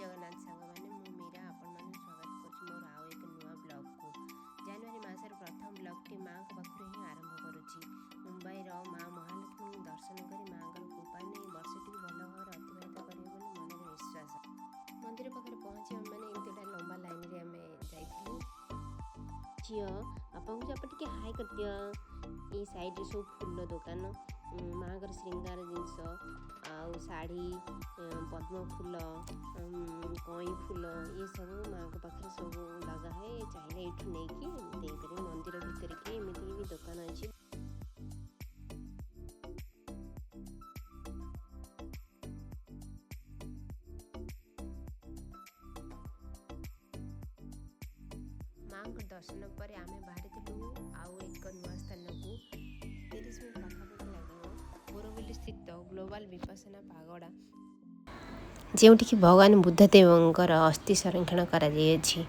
जगन्नाथ सांग मैंने मु मीरा आपण मन स्वागत कर मोर आउ एक नुआ ब्लॉग को जनवरी मासर प्रथम ब्लॉग टी माँ पाखु ही आरंभ करुच्ची। मुंबई माँ महालक्ष्मी दर्शन कर माँ कृपा नहीं वर्षटी भल भाव अतिबाहित करेंगे मन विश्वास। मंदिर पाखे पहुँची मैंने एमती लंबा लाइन रे आम जाइलु। झील बापा को आप टे हाई कर दियो। ये साइड सब फूल दुकान माँ श्रृंगार जिनस आउ शाढ़ी पद्म फूल कई फूल ये सब माँ पाखे सब लगा है चाहिए ये नहीं कि मंदिर भितर की एमती भी दुकान अच्छी। माँ दर्शन पर आम बाहरी आउ एक नुआ स्थान को 30 मिनट पाखापाखि लगे बोरवली स्थित ग्लोबल विपसना पागोड़ा जोटिकी भगवान बुद्धदेवंकर अस्थि संरक्षण करा जायछि।